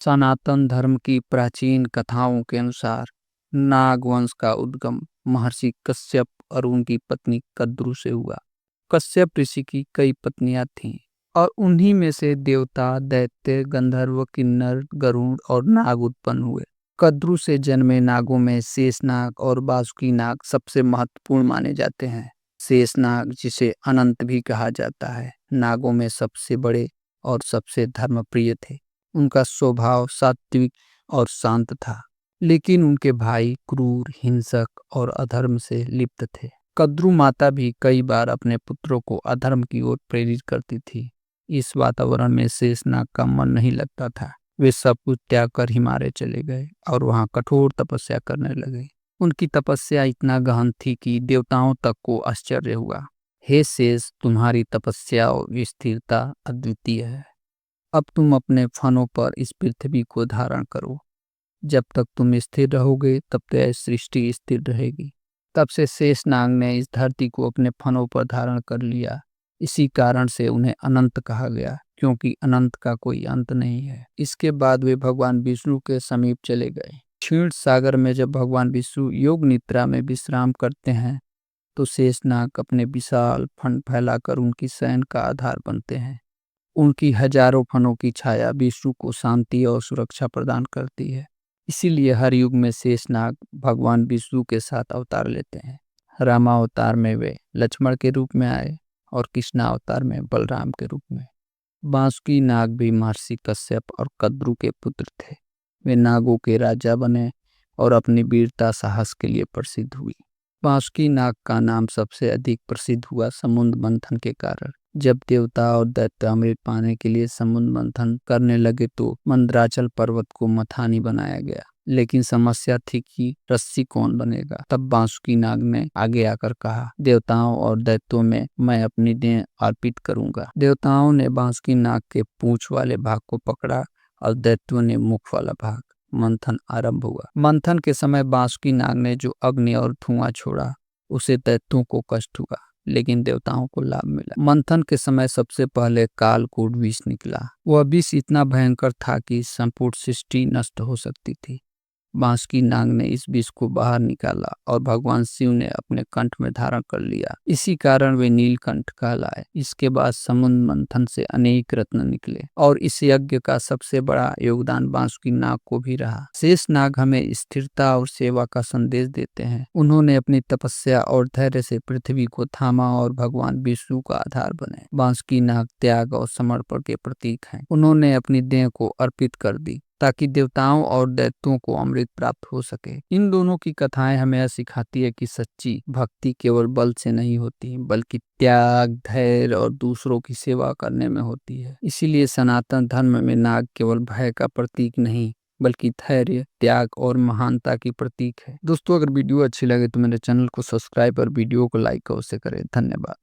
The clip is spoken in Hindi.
सनातन धर्म की प्राचीन कथाओं के अनुसार नाग वंश का उद्गम महर्षि कश्यप और उनकी पत्नी कद्रू से हुआ। कश्यप ऋषि की कई पत्नियां थीं और उन्हीं में से देवता, दैत्य, गंधर्व, किन्नर, गरुड़ और नाग उत्पन्न हुए। कद्रू से जन्मे नागों में शेषनाग और बासुकी नाग सबसे महत्वपूर्ण माने जाते हैं। शेषनाग, जिसे अनंत भी कहा जाता है, नागों में सबसे बड़े और सबसे धर्मप्रिय थे। उनका स्वभाव सात्विक और शांत था, लेकिन उनके भाई क्रूर, हिंसक और अधर्म से लिप्त थे। कद्रू माता भी कई बार अपने पुत्रों को अधर्म की ओर प्रेरित करती थी। इस वातावरण में शेषनाग का मन नहीं लगता था। वे सब कुछ त्याग कर हिमालय चले गए और वहां कठोर तपस्या करने लगे। उनकी तपस्या इतना गहन थी कि देवताओं तक को आश्चर्य हुआ। हे शेष, तुम्हारी तपस्या और स्थिरता अद्वितीय है। अब तुम अपने फनों पर इस पृथ्वी को धारण करो। जब तक तुम स्थिर रहोगे तब तक यह सृष्टि स्थिर रहेगी। तब से शेषनाग ने इस धरती को अपने फनों पर धारण कर लिया। इसी कारण से उन्हें अनंत कहा गया, क्योंकि अनंत का कोई अंत नहीं है। इसके बाद वे भगवान विष्णु के समीप चले गए। क्षीण सागर में जब भगवान विष्णु योग निद्रा में विश्राम करते हैं तो शेषनाग अपने विशाल फन फैलाकर उनकी शयन का आधार बनते हैं। उनकी हजारों फनों की छाया विष्णु को शांति और सुरक्षा प्रदान करती है। इसीलिए हर युग में शेषनाग भगवान विष्णु के साथ अवतार लेते हैं। रामावतार में वे लक्ष्मण के रूप में आए और कृष्णावतार में बलराम के रूप में। बांसुकी नाग भी महर्षि कश्यप और कद्रू के पुत्र थे। वे नागों के राजा बने और अपनी वीरता साहस के लिए प्रसिद्ध हुई। बांसुकी नाग का नाम सबसे अधिक प्रसिद्ध हुआ समुद्र मंथन के कारण। जब देवता और दैत्य अमृत पाने के लिए समुद्र मंथन करने लगे तो मंदराचल पर्वत को मथानी बनाया गया, लेकिन समस्या थी कि रस्सी कौन बनेगा। तब बांसुकी नाग ने आगे आकर कहा, देवताओं और दैत्यों में मैं अपनी देह अर्पित करूंगा। देवताओं ने बांसुकी नाग के पूंछ वाले भाग को पकड़ा और दैत्यों ने मुख वाला भाग। मंथन आरंभ हुआ। मंथन के समय बांसुकी नाग ने जो अग्नि और धुआं छोड़ा, उसे दैत्यों को कष्ट हुआ, लेकिन देवताओं को लाभ मिला। मंथन के समय सबसे पहले कालकूट विष निकला। वह विष इतना भयंकर था कि संपूर्ण सृष्टि नष्ट हो सकती थी। बांसुकी नाग ने इस विष को बाहर निकाला और भगवान शिव ने अपने कंठ में धारण कर लिया। इसी कारण वे नीलकंठ कहलाए। इसके बाद समुद्र मंथन से अनेक रत्न निकले और इस यज्ञ का सबसे बड़ा योगदान बांसुकी नाग को भी रहा। शेष नाग हमें स्थिरता और सेवा का संदेश देते हैं। उन्होंने अपनी तपस्या और धैर्य से पृथ्वी को थामा और भगवान विष्णु का आधार बने। बांसुकी नाग त्याग और समर्पण के प्रतीक हैं। उन्होंने अपनी देह को अर्पित कर दी ताकि देवताओं और दैत्यों को अमृत प्राप्त हो सके। इन दोनों की कथाएं हमें यह सिखाती है कि सच्ची भक्ति केवल बल से नहीं होती, बल्कि त्याग, धैर्य और दूसरों की सेवा करने में होती है। इसीलिए सनातन धर्म में नाग केवल भय का प्रतीक नहीं, बल्कि धैर्य, त्याग और महानता की प्रतीक है। दोस्तों, अगर वीडियो अच्छी लगे तो मेरे चैनल को सब्सक्राइब और वीडियो को लाइक अवश्य करें। धन्यवाद।